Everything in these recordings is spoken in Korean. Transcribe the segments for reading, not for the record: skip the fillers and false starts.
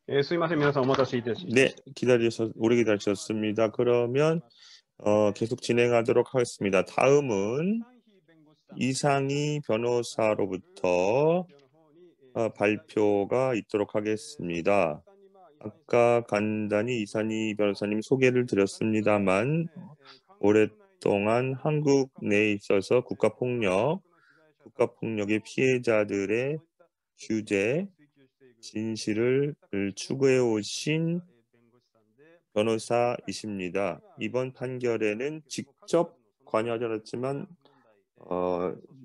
すいません、皆さんお待たせいたしま 네, した。 오래 기다리셨습니다. 그러면 계속 진행하도록 하겠습니다. 다음은 이상희 변호사로부터 발표가 있도록 하겠습니다. 아까 간단히 이상희 변호사님 소개를 드렸습니다만 오랫동안 한국 내에 있어서 국가폭력의 피해자들의 규제, 진실을 추구해 오신 변호사이십니다. 이번 판결에는 직접 관여하지 않았지만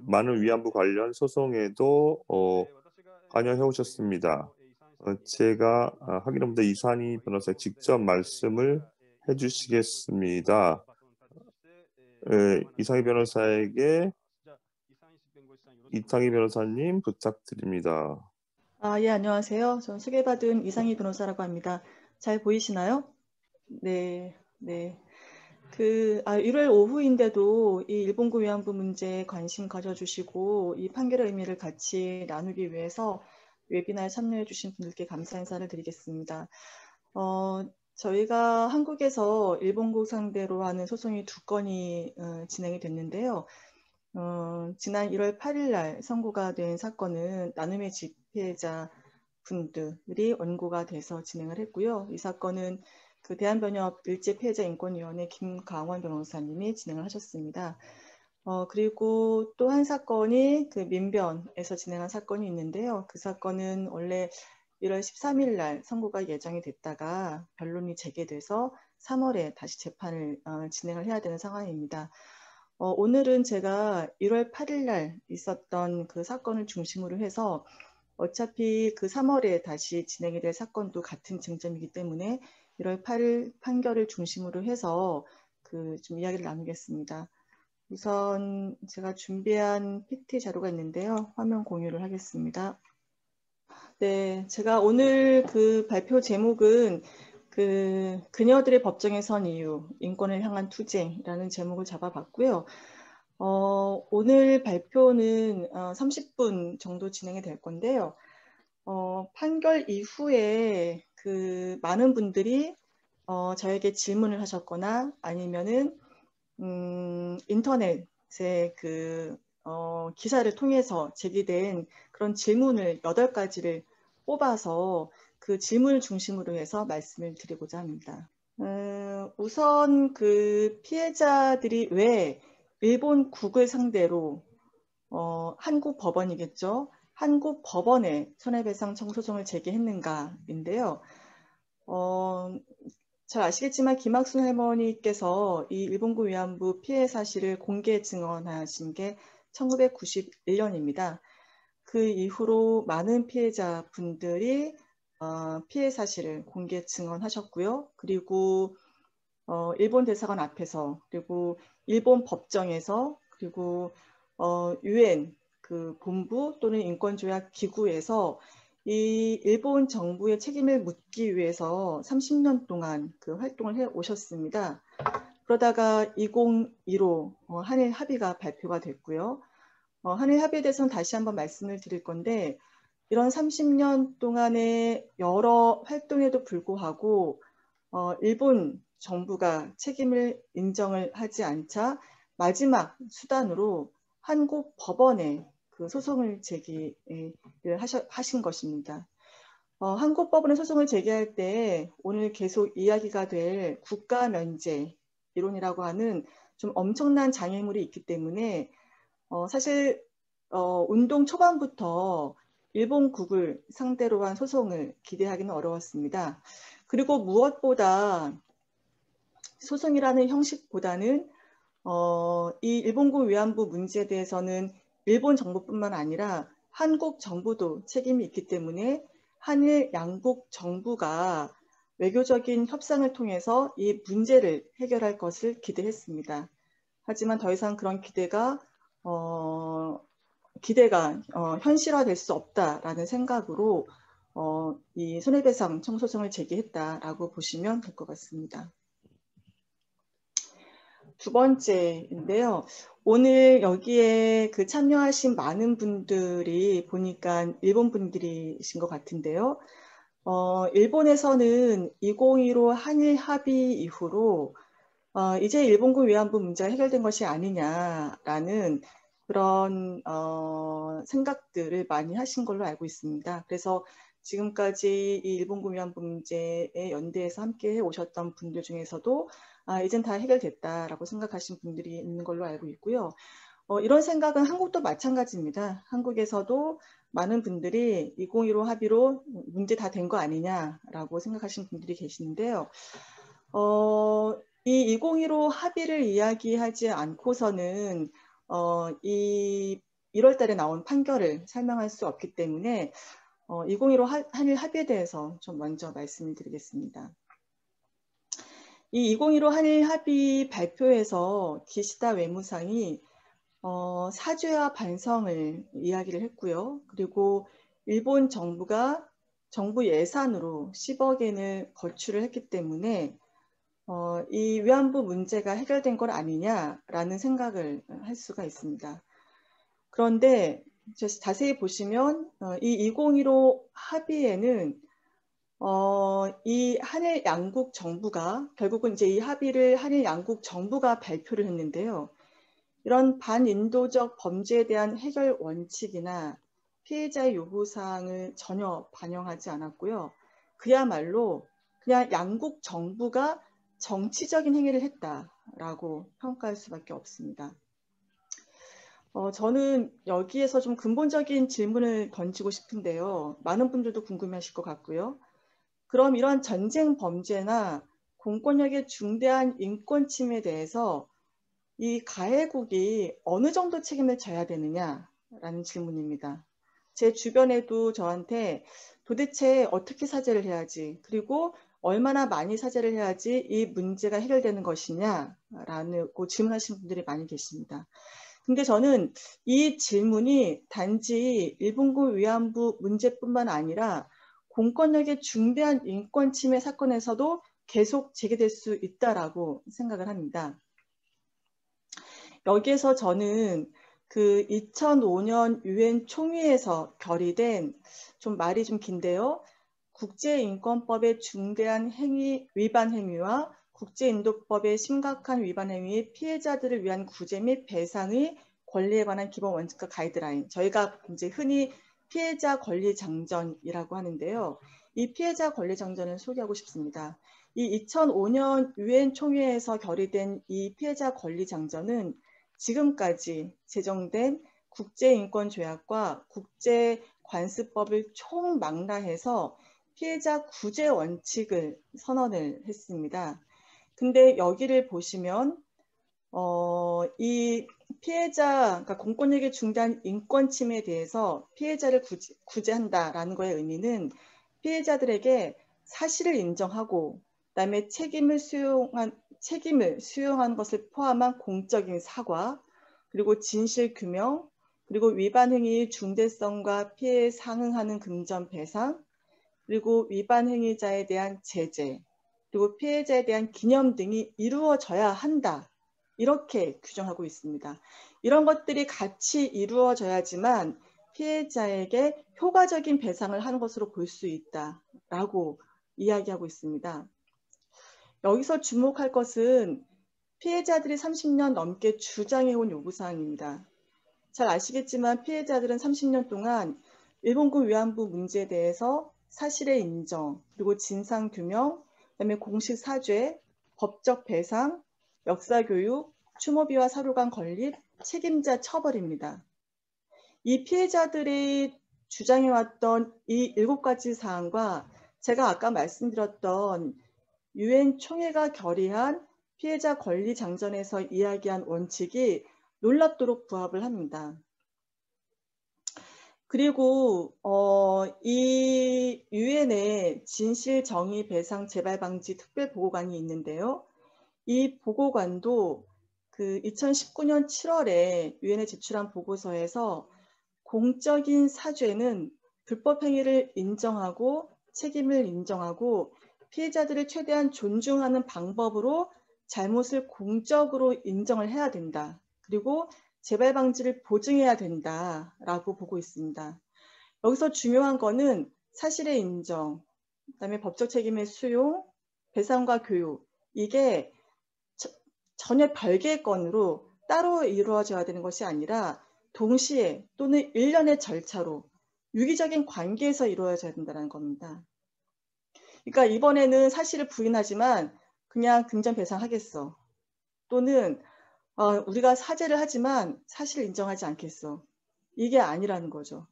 많은 위안부 관련 소송에도 관여해 오셨습니다. 제가 하기로부터 이상희 변호사 직접 말씀을 해주시겠습니다. 이상희 변호사에게 이상희 변호사님 부탁드립니다. 예, 안녕하세요. 전 소개받은 이상희 변호사라고 합니다. 잘 보이시나요? 네, 네. 1월 오후인데도 이 일본군 위안부 문제에 관심 가져주시고 이 판결의 의미를 같이 나누기 위해서 웨비나에 참여해주신 분들께 감사 인사를 드리겠습니다. 저희가 한국에서 일본국 상대로 하는 소송이 2건이 진행이 됐는데요. 지난 1월 8일 날 선고가 된 사건은 나눔의 집 피해자 분들이 원고가 돼서 진행을 했고요. 이 사건은 그 대한변협 일제피해자인권위원회 김강원 변호사님이 진행을 하셨습니다. 그리고 또 한 사건이 그 민변에서 진행한 사건이 있는데요. 그 사건은 원래 1월 13일 날 선고가 예정이 됐다가 변론이 재개돼서 3월에 다시 재판을 진행을 해야 되는 상황입니다. 오늘은 제가 1월 8일 날 있었던 그 사건을 중심으로 해서 어차피 그 3월에 다시 진행이 될 사건도 같은 쟁점이기 때문에 1월 8일 판결을 중심으로 해서 좀 이야기를 나누겠습니다. 우선 제가 준비한 PPT 자료가 있는데요. 화면 공유를 하겠습니다. 네, 제가 오늘 그 발표 제목은 그녀들의 법정에 선 이유, 인권을 향한 투쟁이라는 제목을 잡아봤고요. 오늘 발표는 30분 정도 진행이 될 건데요. 판결 이후에 많은 분들이 저에게 질문을 하셨거나 아니면은 인터넷에 기사를 통해서 제기된 그런 질문을 8가지를 뽑아서 그 질문을 중심으로 해서 말씀을 드리고자 합니다. 우선 그 피해자들이 왜 일본국을 상대로 한국 법원이겠죠. 한국 법원에 손해배상 청소송을 제기했는가인데요. 잘 아시겠지만 김학순 할머니께서 이 일본군 위안부 피해 사실을 공개 증언하신 게 1991년입니다. 그 이후로 많은 피해자분들이 피해 사실을 공개 증언하셨고요. 그리고 일본 대사관 앞에서 그리고 일본 법정에서 그리고 UN 그 본부 또는 인권조약 기구에서 이 일본 정부의 책임을 묻기 위해서 30년 동안 그 활동을 해 오셨습니다. 그러다가 2015 한일 합의가 발표가 됐고요. 한일 합의에 대해서는 다시 한번 말씀을 드릴 건데 이런 30년 동안의 여러 활동에도 불구하고 일본 정부가 책임을 인정을 하지 않자 마지막 수단으로 한국 법원에 그 소송을 제기를 하신 것입니다. 한국 법원에 소송을 제기할 때 오늘 계속 이야기가 될 국가 면제 이론이라고 하는 좀 엄청난 장애물이 있기 때문에 사실 운동 초반부터 일본국을 상대로 한 소송을 기대하기는 어려웠습니다. 그리고 무엇보다 소송이라는 형식보다는 이 일본군 위안부 문제에 대해서는 일본 정부뿐만 아니라 한국 정부도 책임이 있기 때문에 한일 양국 정부가 외교적인 협상을 통해서 이 문제를 해결할 것을 기대했습니다. 하지만 더 이상 그런 기대가 현실화될 수 없다라는 생각으로 이 손해배상 청소송을 제기했다라고 보시면 될 것 같습니다. 두 번째인데요. 오늘 여기에 참여하신 많은 분들이 보니까 일본 분들이신 것 같은데요. 일본에서는 2015 한일 합의 이후로 이제 일본군 위안부 문제가 해결된 것이 아니냐라는 그런 생각들을 많이 하신 걸로 알고 있습니다. 그래서 지금까지 이 일본군 위안부 문제에 연대해서 함께 해 오셨던 분들 중에서도 이젠 다 해결됐다라고 생각하신 분들이 있는 걸로 알고 있고요. 이런 생각은 한국도 마찬가지입니다. 한국에서도 많은 분들이 2015 합의로 문제 다 된 거 아니냐라고 생각하시는 분들이 계시는데요. 이 2015 합의를 이야기하지 않고서는 이 1월 달에 나온 판결을 설명할 수 없기 때문에 2015 한일 합의에 대해서 좀 먼저 말씀을 드리겠습니다. 이 2015 한일 합의 발표에서 기시다 외무상이 사죄와 반성을 이야기를 했고요. 그리고 일본 정부가 정부 예산으로 10억 엔을 거출을 했기 때문에 이 위안부 문제가 해결된 것 아니냐라는 생각을 할 수가 있습니다. 그런데 자세히 보시면 이 2015 합의에는 이 한일 양국 정부가 결국은 이제 이 합의를 한일 양국 정부가 발표를 했는데요. 이런 반인도적 범죄에 대한 해결 원칙이나 피해자의 요구사항을 전혀 반영하지 않았고요. 그야말로 그냥 양국 정부가 정치적인 행위를 했다라고 평가할 수밖에 없습니다. 저는 여기에서 좀 근본적인 질문을 던지고 싶은데요. 많은 분들도 궁금해하실 것 같고요. 그럼 이런 전쟁 범죄나 공권력의 중대한 인권 침해에 대해서 이 가해국이 어느 정도 책임을 져야 되느냐라는 질문입니다. 제 주변에도 저한테 도대체 어떻게 사죄를 해야지, 그리고 얼마나 많이 사죄를 해야지 이 문제가 해결되는 것이냐라고 질문하시는 분들이 많이 계십니다. 근데 저는 이 질문이 단지 일본군 위안부 문제뿐만 아니라 공권력의 중대한 인권 침해 사건에서도 계속 제기될 수 있다라고 생각을 합니다. 여기에서 저는 그 2005년 유엔 총회에서 결의된, 좀 말이 좀 긴데요. 국제인권법의 중대한 행위, 위반 행위와 국제인도법의 심각한 위반 행위의 피해자들을 위한 구제 및 배상의 권리에 관한 기본 원칙과 가이드라인. 저희가 이제 흔히 피해자 권리 장전이라고 하는데요. 이 피해자 권리 장전을 소개하고 싶습니다. 이 2005년 유엔 총회에서 결의된 이 피해자 권리 장전은 지금까지 제정된 국제인권조약과 국제관습법을 총망라해서 피해자 구제 원칙을 선언을 했습니다. 근데 여기를 보시면 이 피해자, 그러니까 공권력의 중대한 인권 침해에 대해서 피해자를 구제한다라는 거의 의미는 피해자들에게 사실을 인정하고 그다음에 책임을 수용한 것을 포함한 공적인 사과, 그리고 진실 규명, 그리고 위반 행위의 중대성과 피해에 상응하는 금전 배상, 그리고 위반 행위자에 대한 제재, 그리고 피해자에 대한 기념 등이 이루어져야 한다. 이렇게 규정하고 있습니다. 이런 것들이 같이 이루어져야지만 피해자에게 효과적인 배상을 하는 것으로 볼 수 있다라고 이야기하고 있습니다. 여기서 주목할 것은 피해자들이 30년 넘게 주장해온 요구사항입니다. 잘 아시겠지만 피해자들은 30년 동안 일본군 위안부 문제에 대해서 사실의 인정, 그리고 진상규명, 그다음에 공식 사죄, 법적 배상, 역사교육, 추모비와 사료관 건립, 책임자 처벌입니다. 이 피해자들이 주장해왔던 이 7가지 사항과 제가 아까 말씀드렸던 유엔 총회가 결의한 피해자 권리 장전에서 이야기한 원칙이 놀랍도록 부합을 합니다. 그리고 이 유엔의 진실 정의 배상 재발 방지 특별 보고관이 있는데요. 이 보고관도 그 2019년 7월에 유엔에 제출한 보고서에서 공적인 사죄는 불법 행위를 인정하고 책임을 인정하고 피해자들을 최대한 존중하는 방법으로 잘못을 공적으로 인정을 해야 된다. 그리고 재발 방지를 보증해야 된다라고 보고 있습니다. 여기서 중요한 거는 사실의 인정, 그다음에 법적 책임의 수용, 배상과 교육, 이게 전혀 별개의 건으로 따로 이루어져야 되는 것이 아니라 동시에 또는 일련의 절차로 유기적인 관계에서 이루어져야 된다는 겁니다. 그러니까 이번에는 사실을 부인하지만 그냥 금전 배상하겠어. 또는 우리가 사죄를 하지만 사실을 인정하지 않겠어. 이게 아니라는 거죠.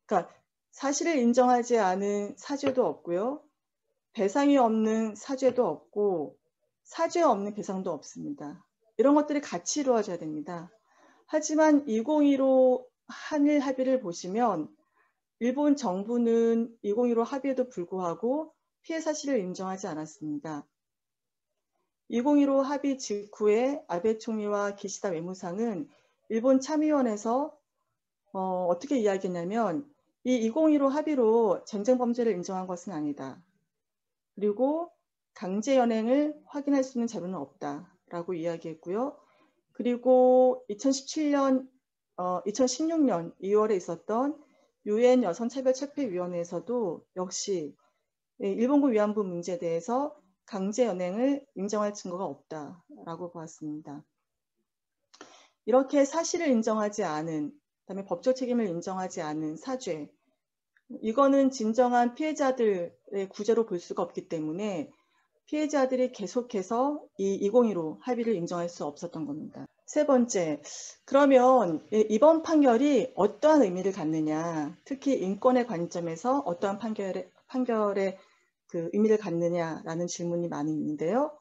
그러니까 사실을 인정하지 않은 사죄도 없고요. 배상이 없는 사죄도 없고 사죄 없는 배상도 없습니다. 이런 것들이 같이 이루어져야 됩니다. 하지만 2015 한일 합의를 보시면 일본 정부는 2015 합의에도 불구하고 피해 사실을 인정하지 않았습니다. 2015 합의 직후에 아베 총리와 기시다 외무상은 일본 참의원에서 어떻게 이야기했냐면 이 2015 합의로 전쟁 범죄를 인정한 것은 아니다. 그리고 강제 연행을 확인할 수 있는 자료는 없다라고 이야기했고요. 그리고 2016년 2월에 있었던 유엔 여성차별철폐위원회에서도 역시 일본군 위안부 문제에 대해서 강제 연행을 인정할 증거가 없다라고 보았습니다. 이렇게 사실을 인정하지 않은, 그다음에 법적 책임을 인정하지 않은 사죄, 이거는 진정한 피해자들의 구제로 볼 수가 없기 때문에 피해자들이 계속해서 이 2015 합의를 인정할 수 없었던 겁니다. 세 번째, 그러면 이번 판결이 어떠한 의미를 갖느냐, 특히 인권의 관점에서 어떠한 판결의 그 의미를 갖느냐라는 질문이 많이 있는데요.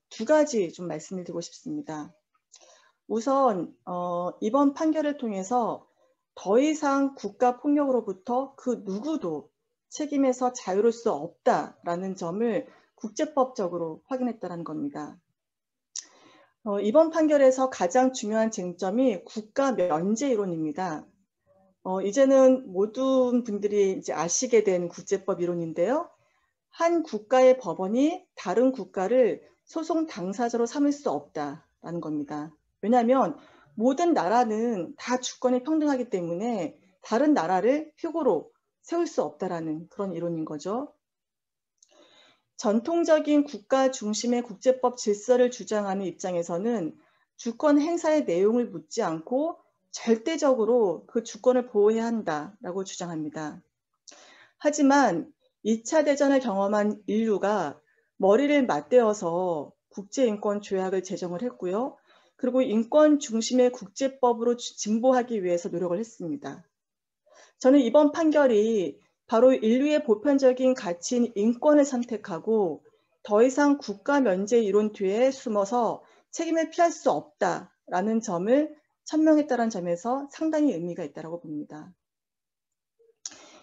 두 가지 좀 말씀을 드리고 싶습니다. 우선 이번 판결을 통해서 더 이상 국가 폭력으로부터 그 누구도 책임에서 자유로울 수 없다라는 점을 국제법적으로 확인했다는 겁니다. 이번 판결에서 가장 중요한 쟁점이 국가 면제 이론입니다. 이제는 모든 분들이 이제 아시게 된 국제법 이론인데요. 한 국가의 법원이 다른 국가를 소송 당사자로 삼을 수 없다라는 겁니다. 왜냐하면 모든 나라는 다 주권이 평등하기 때문에 다른 나라를 표고로 세울 수 없다라는 그런 이론인 거죠. 전통적인 국가 중심의 국제법 질서를 주장하는 입장에서는 주권 행사의 내용을 묻지 않고 절대적으로 그 주권을 보호해야 한다라고 주장합니다. 하지만 2차 대전을 경험한 인류가 머리를 맞대어서 국제인권 조약을 제정을 했고요. 그리고 인권 중심의 국제법으로 진보하기 위해서 노력을 했습니다. 저는 이번 판결이 바로 인류의 보편적인 가치인 인권을 선택하고 더 이상 국가 면제 이론 뒤에 숨어서 책임을 피할 수 없다라는 점을 천명했다는 점에서 상당히 의미가 있다고 봅니다.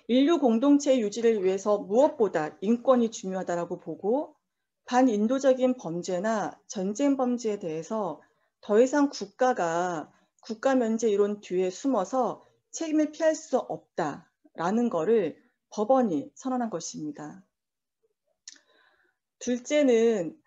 인류 공동체의 유지를 위해서 무엇보다 인권이 중요하다고 보고 반인도적인 범죄나 전쟁 범죄에 대해서 더 이상 국가가 국가 면제 이론 뒤에 숨어서 책임을 피할 수 없다라는 것을 법원이 선언한 것입니다. 둘째는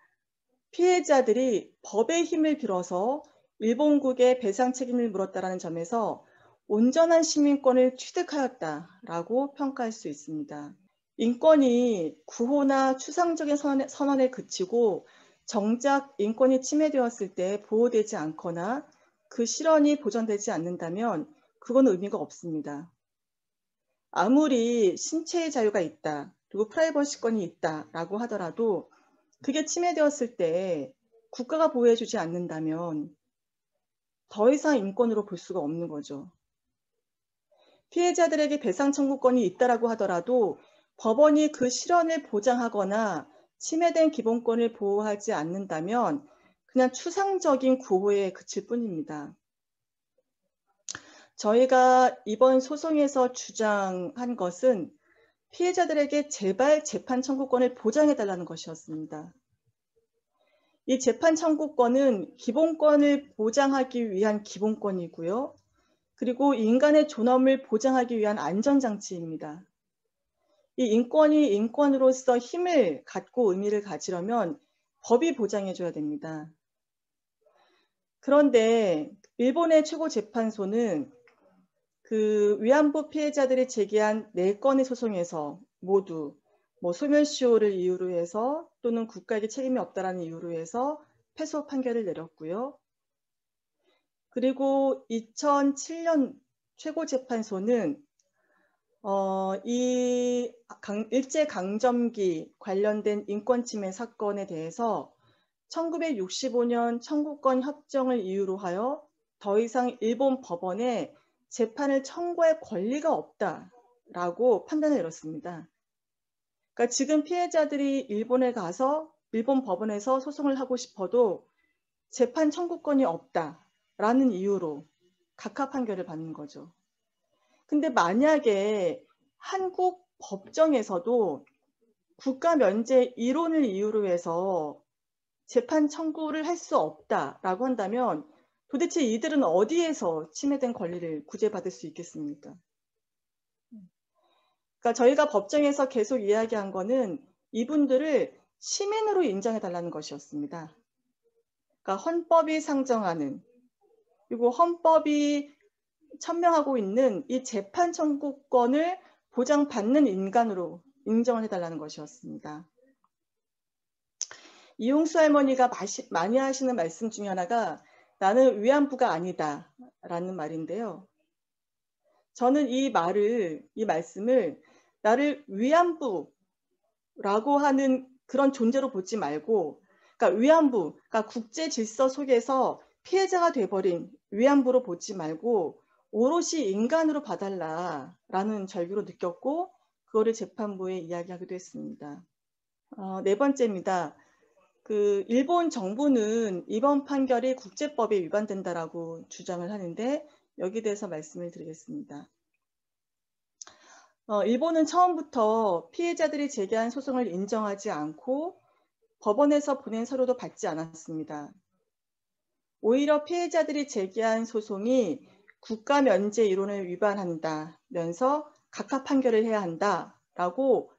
피해자들이 법의 힘을 빌어서 일본국에 배상 책임을 물었다는 점에서 온전한 시민권을 취득하였다라고 평가할 수 있습니다. 인권이 구호나 추상적인 선언에 그치고 정작 인권이 침해되었을 때 보호되지 않거나 그 실현이 보전되지 않는다면 그건 의미가 없습니다. 아무리 신체의 자유가 있다, 그리고 프라이버시권이 있다라고 하더라도 그게 침해되었을 때 국가가 보호해주지 않는다면 더 이상 인권으로 볼 수가 없는 거죠. 피해자들에게 배상 청구권이 있다라고 하더라도 법원이 그 실현을 보장하거나 침해된 기본권을 보호하지 않는다면 그냥 추상적인 구호에 그칠 뿐입니다. 저희가 이번 소송에서 주장한 것은 피해자들에게 제발 재판 청구권을 보장해달라는 것이었습니다. 이 재판 청구권은 기본권을 보장하기 위한 기본권이고요. 그리고 인간의 존엄을 보장하기 위한 안전장치입니다. 이 인권이 인권으로서 힘을 갖고 의미를 가지려면 법이 보장해줘야 됩니다. 그런데 일본의 최고재판소는 그 위안부 피해자들이 제기한 4건의 소송에서 모두 뭐 소멸시효를 이유로 해서 또는 국가에게 책임이 없다라는 이유로 해서 패소 판결을 내렸고요. 그리고 2007년 최고재판소는 이 일제강점기 관련된 인권침해 사건에 대해서 1965년 청구권 협정을 이유로 하여 더 이상 일본 법원에 재판을 청구할 권리가 없다라고 판단을 내렸습니다. 그러니까 지금 피해자들이 일본에 가서 일본 법원에서 소송을 하고 싶어도 재판 청구권이 없다라는 이유로 각하 판결을 받는 거죠. 근데 만약에 한국 법정에서도 국가 면제 이론을 이유로 해서 재판 청구를 할 수 없다라고 한다면 도대체 이들은 어디에서 침해된 권리를 구제받을 수 있겠습니까? 그러니까 저희가 법정에서 계속 이야기한 거는 이분들을 시민으로 인정해달라는 것이었습니다. 그러니까 헌법이 상정하는, 그리고 헌법이 천명하고 있는 이 재판 청구권을 보장받는 인간으로 인정을 해달라는 것이었습니다. 이용수 할머니가 많이 하시는 말씀 중에 하나가 나는 위안부가 아니다 라는 말인데요. 저는 이 말씀을 나를 위안부라고 하는 그런 존재로 보지 말고, 그러니까 위안부, 그러니까 국제 질서 속에서 피해자가 돼버린 위안부로 보지 말고 오롯이 인간으로 봐달라라는 절규로 느꼈고 그거를 재판부에 이야기하기도 했습니다. 네 번째입니다. 일본 정부는 이번 판결이 국제법에 위반된다라고 주장을 하는데 여기에 대해서 말씀을 드리겠습니다. 일본은 처음부터 피해자들이 제기한 소송을 인정하지 않고 법원에서 보낸 서류도 받지 않았습니다. 오히려 피해자들이 제기한 소송이 국가 면제 이론을 위반한다면서 각하 판결을 해야 한다라고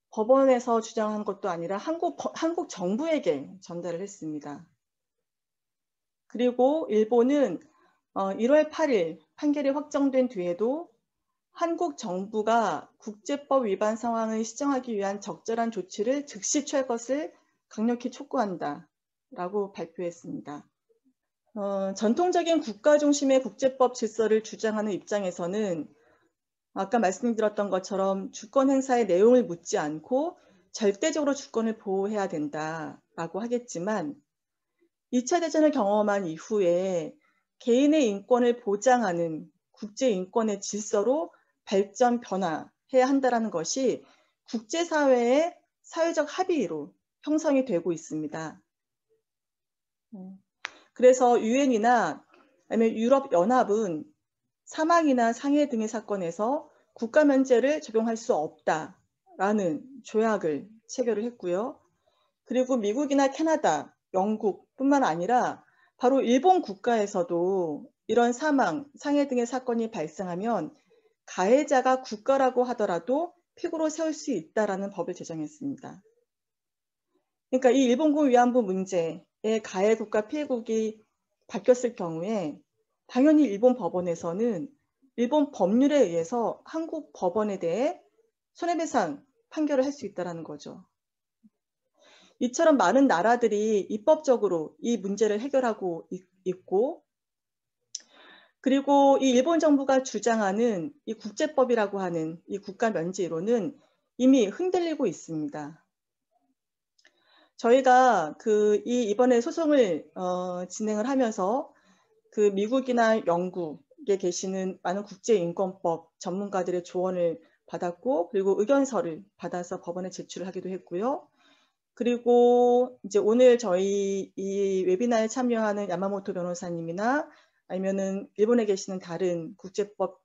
법원에서 주장한 것도 아니라 한국 정부에게 전달을 했습니다. 그리고 일본은 1월 8일 판결이 확정된 뒤에도 한국 정부가 국제법 위반 상황을 시정하기 위한 적절한 조치를 즉시 취할 것을 강력히 촉구한다라고 발표했습니다. 전통적인 국가 중심의 국제법 질서를 주장하는 입장에서는 아까 말씀드렸던 것처럼 주권 행사의 내용을 묻지 않고 절대적으로 주권을 보호해야 된다라고 하겠지만 2차 대전을 경험한 이후에 개인의 인권을 보장하는 국제인권의 질서로 발전, 변화해야 한다는 것이 국제사회의 사회적 합의로 형성이 되고 있습니다. 그래서 유엔이나 아니면 유럽연합은 사망이나 상해 등의 사건에서 국가 면제를 적용할 수 없다라는 조약을 체결을 했고요. 그리고 미국이나 캐나다, 영국뿐만 아니라 바로 일본 국가에서도 이런 사망, 상해 등의 사건이 발생하면 가해자가 국가라고 하더라도 피고로 세울 수 있다라는 법을 제정했습니다. 그러니까 이 일본군 위안부 문제에 가해 국가 피해국이 바뀌었을 경우에 당연히 일본 법원에서는 일본 법률에 의해서 한국 법원에 대해 손해배상 판결을 할 수 있다는 거죠. 이처럼 많은 나라들이 입법적으로 이 문제를 해결하고 있고, 그리고 이 일본 정부가 주장하는 이 국제법이라고 하는 이 국가 면제 이론은 이미 흔들리고 있습니다. 저희가 이번에 소송을 진행을 하면서 미국이나 영국에 계시는 많은 국제인권법 전문가들의 조언을 받았고, 그리고 의견서를 받아서 법원에 제출을 하기도 했고요. 그리고 이제 오늘 저희 이 웨비나에 참여하는 야마모토 변호사님이나 아니면은 일본에 계시는 다른 국제법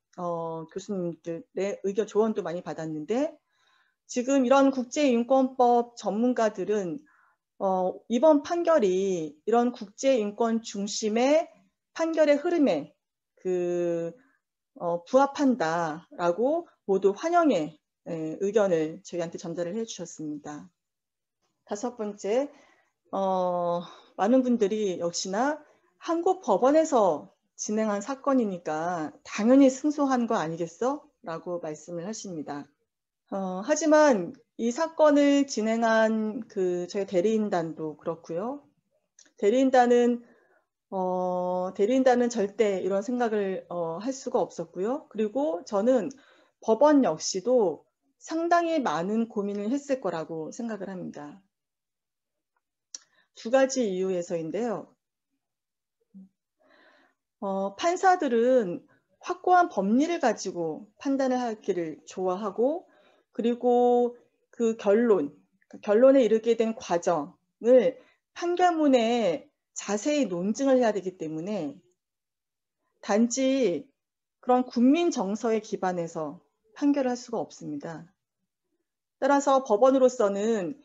교수님들의 의견 조언도 많이 받았는데, 지금 이런 국제인권법 전문가들은 이번 판결이 이런 국제인권 중심의 판결의 흐름에 부합한다라고 모두 환영의 의견을 저희한테 전달을 해주셨습니다. 다섯 번째, 많은 분들이 역시나 한국 법원에서 진행한 사건이니까 당연히 승소한 거 아니겠어? 라고 말씀을 하십니다. 하지만 이 사건을 진행한 저희 대리인단도 그렇고요. 대리인단은 절대 이런 생각을 할 수가 없었고요. 그리고 저는 법원 역시도 상당히 많은 고민을 했을 거라고 생각을 합니다. 두 가지 이유에서인데요. 판사들은 확고한 법리를 가지고 판단을 하기를 좋아하고, 그리고 그 결론에 이르게 된 과정을 판결문에 자세히 논증을 해야 되기 때문에 단지 그런 국민 정서에 기반해서 판결을 할 수가 없습니다. 따라서 법원으로서는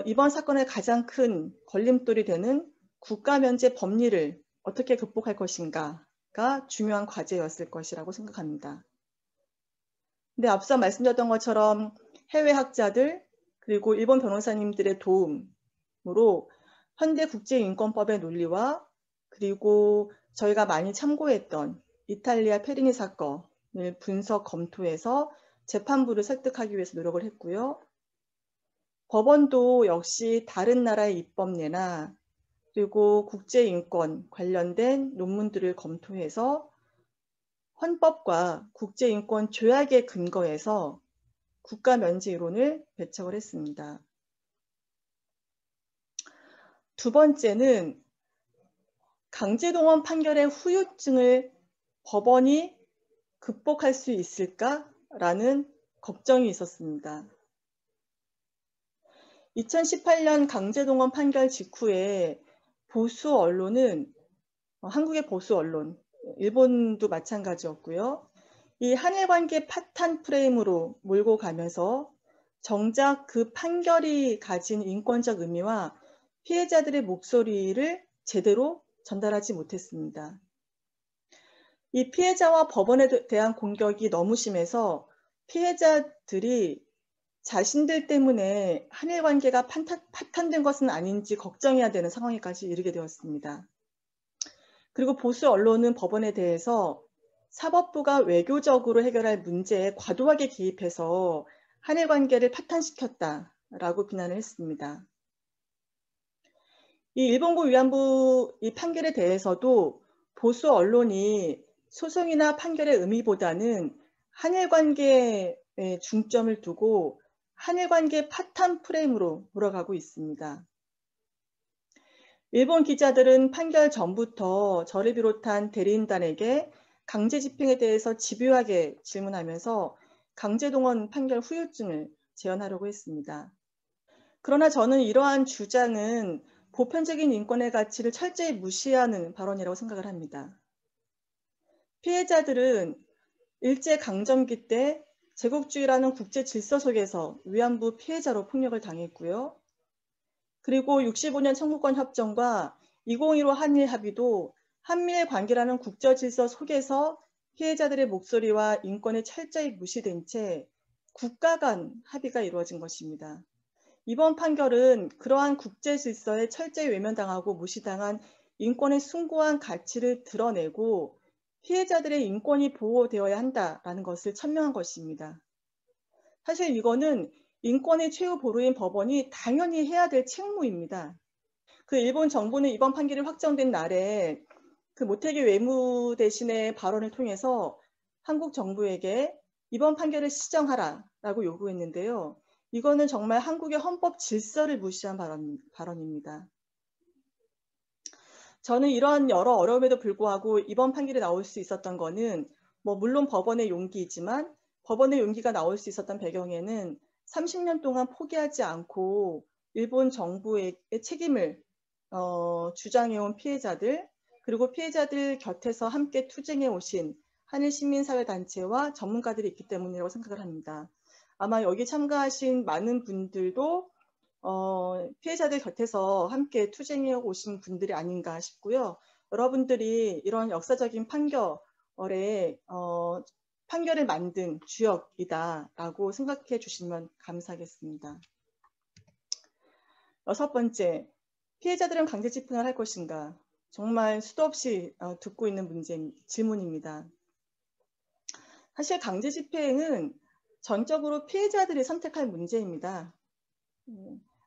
이번 사건의 가장 큰 걸림돌이 되는 국가면제 법리를 어떻게 극복할 것인가가 중요한 과제였을 것이라고 생각합니다. 근데 앞서 말씀드렸던 것처럼 해외 학자들 그리고 일본 변호사님들의 도움으로 현대국제인권법의 논리와 그리고 저희가 많이 참고했던 이탈리아 페리니 사건을 분석 검토해서 재판부를 설득하기 위해서 노력을 했고요. 법원도 역시 다른 나라의 입법례나 그리고 국제인권 관련된 논문들을 검토해서 헌법과 국제인권 조약에 근거해서 국가면제 이론을 배척을 했습니다. 두 번째는 강제동원 판결의 후유증을 법원이 극복할 수 있을까라는 걱정이 있었습니다. 2018년 강제동원 판결 직후에 보수 언론은 한국의 보수 언론, 일본도 마찬가지였고요. 이 한일 관계 파탄 프레임으로 몰고 가면서 정작 그 판결이 가진 인권적 의미와 피해자들의 목소리를 제대로 전달하지 못했습니다. 이 피해자와 법원에 대한 공격이 너무 심해서 피해자들이 자신들 때문에 한일 관계가 파탄된 것은 아닌지 걱정해야 되는 상황에까지 이르게 되었습니다. 그리고 보수 언론은 법원에 대해서 사법부가 외교적으로 해결할 문제에 과도하게 개입해서 한일 관계를 파탄시켰다라고 비난을 했습니다. 이 일본고 위안부 이 판결에 대해서도 보수 언론이 소송이나 판결의 의미보다는 한일 관계에 중점을 두고 한일 관계 파탄 프레임으로 몰아가고 있습니다. 일본 기자들은 판결 전부터 저를 비롯한 대리인단에게 강제 집행에 대해서 집요하게 질문하면서 강제동원 판결 후유증을 재현하려고 했습니다. 그러나 저는 이러한 주장은 보편적인 인권의 가치를 철저히 무시하는 발언이라고 생각을 합니다. 피해자들은 일제강점기 때 제국주의라는 국제 질서 속에서 위안부 피해자로 폭력을 당했고요. 그리고 65년 청구권 협정과 2015 한일 합의도 한미일 관계라는 국제 질서 속에서 피해자들의 목소리와 인권이 철저히 무시된 채 국가 간 합의가 이루어진 것입니다. 이번 판결은 그러한 국제 질서에 철저히 외면당하고 무시당한 인권의 숭고한 가치를 드러내고 피해자들의 인권이 보호되어야 한다라는 것을 천명한 것입니다. 사실 이거는 인권의 최후 보루인 법원이 당연히 해야 될 책무입니다. 그 일본 정부는 이번 판결이 확정된 날에 그 모태기 외무대신의 발언을 통해서 한국 정부에게 이번 판결을 시정하라라고 요구했는데요. 이거는 정말 한국의 헌법 질서를 무시한 발언입니다. 저는 이러한 여러 어려움에도 불구하고 이번 판결이 나올 수 있었던 거는 물론 법원의 용기이지만 법원의 용기가 나올 수 있었던 배경에는 30년 동안 포기하지 않고 일본 정부의 책임을 주장해온 피해자들 그리고 피해자들 곁에서 함께 투쟁해 오신 한일 시민사회단체와 전문가들이 있기 때문이라고 생각을 합니다. 아마 여기 참가하신 많은 분들도 피해자들 곁에서 함께 투쟁해 오신 분들이 아닌가 싶고요. 여러분들이 이런 역사적인 판결을 만든 주역이다라고 생각해 주시면 감사하겠습니다. 여섯 번째, 피해자들은 강제 집행을 할 것인가? 정말 수도 없이 듣고 있는 질문입니다. 사실 강제 집행은 전적으로 피해자들이 선택할 문제입니다.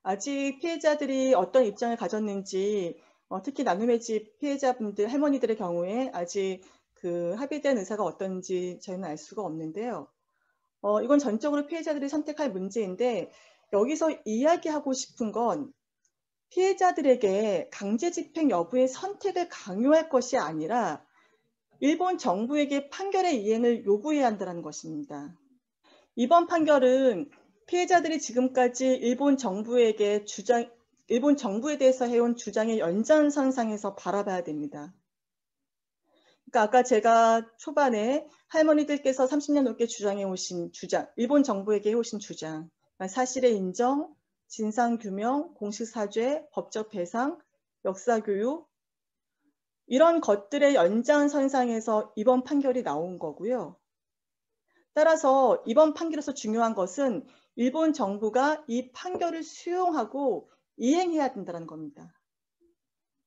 아직 피해자들이 어떤 입장을 가졌는지, 특히 나눔의 집 피해자분들, 할머니들의 경우에 아직 그 합의된 의사가 어떤지 저희는 알 수가 없는데요. 이건 전적으로 피해자들이 선택할 문제인데, 여기서 이야기하고 싶은 건 피해자들에게 강제 집행 여부의 선택을 강요할 것이 아니라 일본 정부에게 판결의 이행을 요구해야 한다는 것입니다. 이번 판결은 피해자들이 지금까지 일본 정부에 대해서 해온 주장의 연장선상에서 바라봐야 됩니다. 그러니까 아까 제가 초반에 할머니들께서 30년 넘게 주장해 오신 주장, 일본 정부에게 해오신 주장, 사실의 인정, 진상규명, 공식사죄, 법적 배상, 역사교육, 이런 것들의 연장선상에서 이번 판결이 나온 거고요. 따라서 이번 판결에서 중요한 것은 일본 정부가 이 판결을 수용하고 이행해야 된다는 겁니다.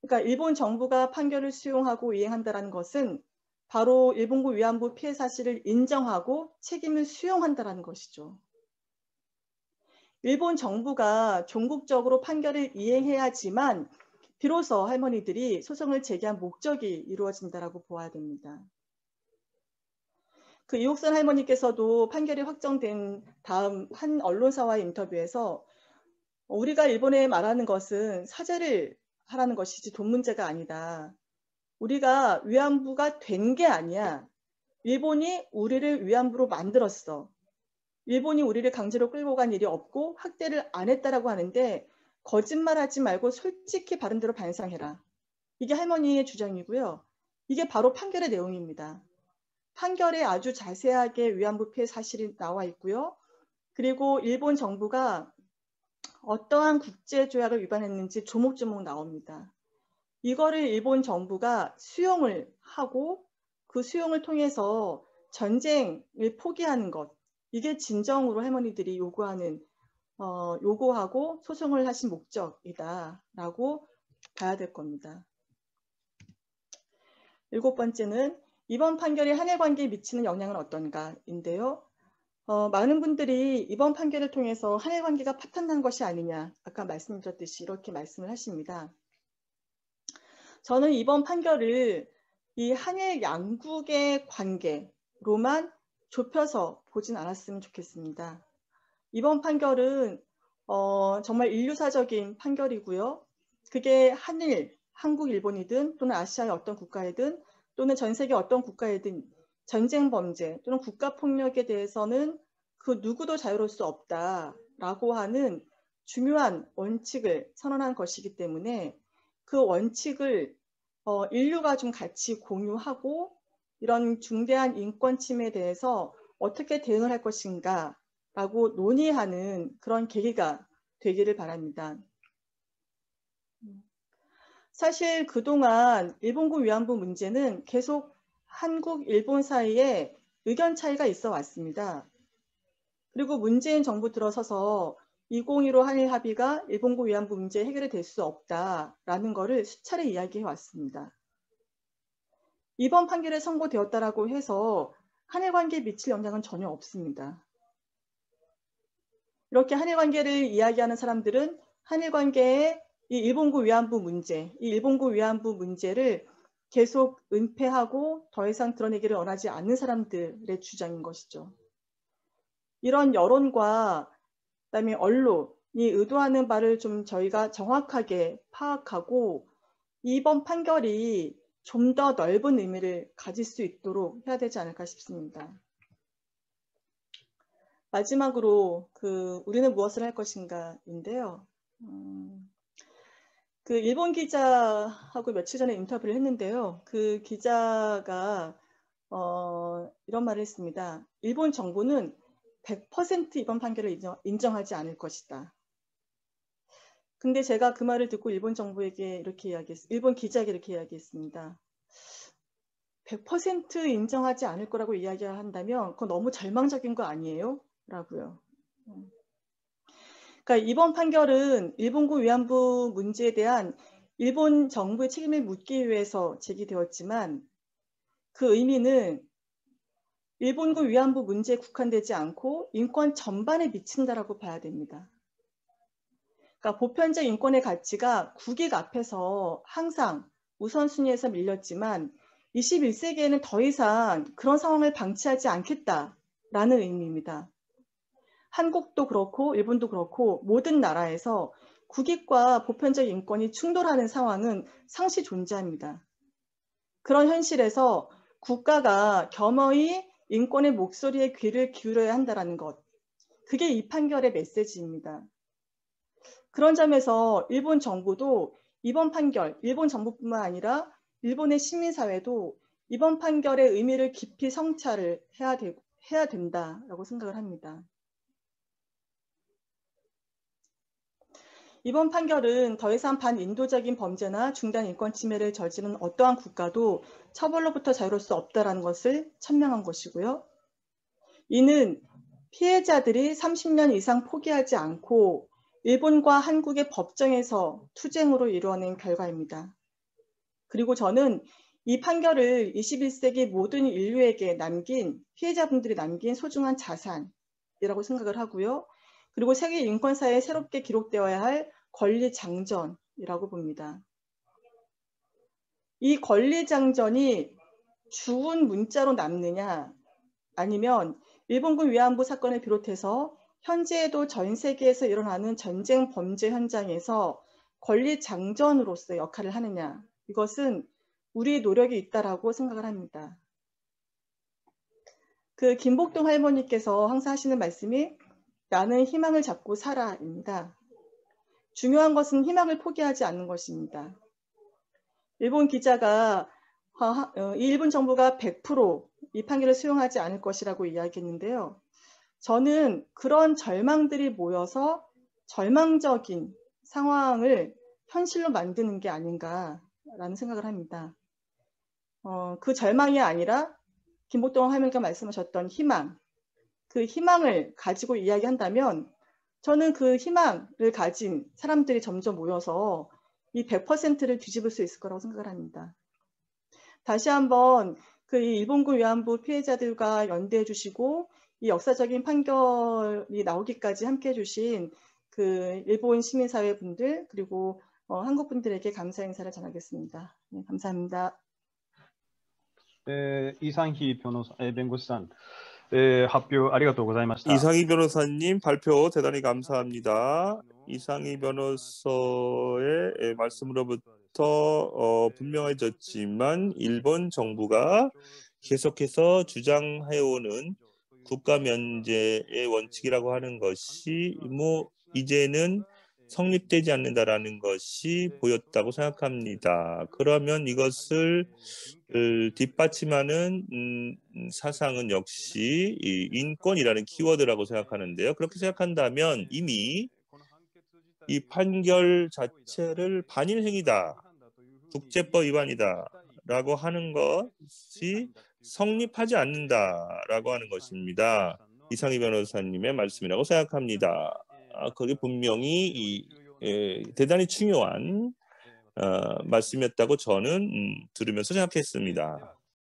그러니까 일본 정부가 판결을 수용하고 이행한다는 것은 바로 일본군 위안부 피해 사실을 인정하고 책임을 수용한다는 것이죠. 일본 정부가 종국적으로 판결을 이행해야지만 비로소 할머니들이 소송을 제기한 목적이 이루어진다라고 보아야 됩니다. 그 이옥선 할머니께서도 판결이 확정된 다음 한 언론사와의 인터뷰에서 우리가 일본에 말하는 것은 사죄를 하라는 것이지 돈 문제가 아니다. 우리가 위안부가 된 게 아니야. 일본이 우리를 위안부로 만들었어. 일본이 우리를 강제로 끌고 간 일이 없고 학대를 안 했다라고 하는데 거짓말하지 말고 솔직히 바른 대로 반성해라. 이게 할머니의 주장이고요. 이게 바로 판결의 내용입니다. 판결에 아주 자세하게 위안부 피해 사실이 나와 있고요. 그리고 일본 정부가 어떠한 국제조약을 위반했는지 조목조목 나옵니다. 이거를 일본 정부가 수용을 하고 그 수용을 통해서 전쟁을 포기하는 것, 이게 진정으로 할머니들이 요구하고 소송을 하신 목적이다라고 봐야 될 겁니다. 7번째는 이번 판결이 한일 관계에 미치는 영향은 어떤가인데요. 많은 분들이 이번 판결을 통해서 한일 관계가 파탄난 것이 아니냐, 아까 말씀드렸듯이 이렇게 말씀을 하십니다. 저는 이번 판결을 이 한일 양국의 관계로만 좁혀서 보진 않았으면 좋겠습니다. 이번 판결은 정말 인류사적인 판결이고요. 그게 한일, 한국, 일본이든 또는 아시아의 어떤 국가이든 또는 전 세계 어떤 국가이든 전쟁 범죄 또는 국가폭력에 대해서는 그 누구도 자유로울 수 없다라고 하는 중요한 원칙을 선언한 것이기 때문에 그 원칙을 인류가 좀 같이 공유하고 이런 중대한 인권 침해에 대해서 어떻게 대응을 할 것인가 라고 논의하는 그런 계기가 되기를 바랍니다. 사실 그동안 일본군 위안부 문제는 계속 한국, 일본 사이에 의견 차이가 있어 왔습니다. 그리고 문재인 정부 들어서서 2015 한일 합의가 일본군 위안부 문제 해결이 될 수 없다라는 것을 수차례 이야기해 왔습니다. 이번 판결에 선고되었다라고 해서 한일 관계에 미칠 영향은 전혀 없습니다. 이렇게 한일 관계를 이야기하는 사람들은 한일 관계의 이 일본군 위안부 문제, 이 일본군 위안부 문제를 계속 은폐하고 더 이상 드러내기를 원하지 않는 사람들의 주장인 것이죠. 이런 여론과 그다음에 언론이 의도하는 바를 좀 저희가 정확하게 파악하고 이번 판결이 좀 더 넓은 의미를 가질 수 있도록 해야 되지 않을까 싶습니다. 마지막으로 우리는 무엇을 할 것인가인데요. 그 일본 기자하고 며칠 전에 인터뷰를 했는데요. 그 기자가 이런 말을 했습니다. 일본 정부는 100% 이번 판결을 인정하지 않을 것이다. 근데 제가 그 말을 듣고 일본 정부에게 일본 기자에게 이렇게 이야기했습니다. 100% 인정하지 않을 거라고 이야기를 한다면 그건 너무 절망적인 거 아니에요? 라고요. 그러니까 이번 판결은 일본군 위안부 문제에 대한 일본 정부의 책임을 묻기 위해서 제기되었지만 그 의미는 일본군 위안부 문제에 국한되지 않고 인권 전반에 미친다라고 봐야 됩니다. 그러니까 보편적 인권의 가치가 국익 앞에서 항상 우선순위에서 밀렸지만 21세기에는 더 이상 그런 상황을 방치하지 않겠다라는 의미입니다. 한국도 그렇고 일본도 그렇고 모든 나라에서 국익과 보편적 인권이 충돌하는 상황은 상시 존재합니다. 그런 현실에서 국가가 겸허히 인권의 목소리에 귀를 기울여야 한다는 것, 그게 이 판결의 메시지입니다. 그런 점에서 일본 정부도 이번 판결, 일본 정부뿐만 아니라 일본의 시민사회도 이번 판결의 의미를 깊이 성찰을 해야 된다라고 생각을 합니다. 이번 판결은 더 이상 반인도적인 범죄나 중대한 인권 침해를 저지른 어떠한 국가도 처벌로부터 자유로울 수 없다는 것을 천명한 것이고요. 이는 피해자들이 30년 이상 포기하지 않고 일본과 한국의 법정에서 투쟁으로 이루어낸 결과입니다. 그리고 저는 이 판결을 21세기 모든 인류에게 남긴 피해자분들이 남긴 소중한 자산이라고 생각을 하고요. 그리고 세계 인권사에 새롭게 기록되어야 할 권리장전이라고 봅니다. 이 권리장전이 죽은 문자로 남느냐 아니면 일본군 위안부 사건을 비롯해서 현재에도 전 세계에서 일어나는 전쟁 범죄 현장에서 권리장전으로서 역할을 하느냐, 이것은 우리의 노력이 있다라고 생각을 합니다. 그 김복동 할머니께서 항상 하시는 말씀이 나는 희망을 잡고 살아입니다. 중요한 것은 희망을 포기하지 않는 것입니다. 일본 기자가 일본 정부가 100% 이 판결을 수용하지 않을 것이라고 이야기했는데요. 저는 그런 절망들이 모여서 절망적인 상황을 현실로 만드는 게 아닌가라는 생각을 합니다. 그 절망이 아니라 김복동 할머니가 말씀하셨던 희망, 그 희망을 가지고 이야기한다면 저는 그 희망을 가진 사람들이 점점 모여서 이 100%를 뒤집을 수 있을 거라고 생각을 합니다. 다시 한번 그 일본군 위안부 피해자들과 연대해 주시고 이 역사적인 판결이 나오기까지 함께해 주신 그 일본 시민사회 분들 그리고 한국 분들에게 감사 인사를 전하겠습니다. 네, 감사합니다. 이상희 변호사, 弁護士さん、発表ありがとうございました。 이상희 변호사님 발표 대단히 감사합니다. 이상희 변호사의 말씀으로부터 분명해졌지만 일본 정부가 계속해서 주장해오는 국가 면제의 원칙이라고 하는 것이 이제는 성립되지 않는다라는 것이 보였다고 생각합니다. 그러면 이것을 뒷받침하는 사상은 역시 인권이라는 키워드라고 생각하는데요. 그렇게 생각한다면 이미 이 판결 자체를 반일행위다, 국제법 위반이다 라고 하는 것이 성립하지 않는다라고 하는 것입니다. 이상희 변호사님의 말씀이라고 생각합니다. 그게 분명히 대단히 중요한 말씀이었다고 저는 들으면서 생각했습니다.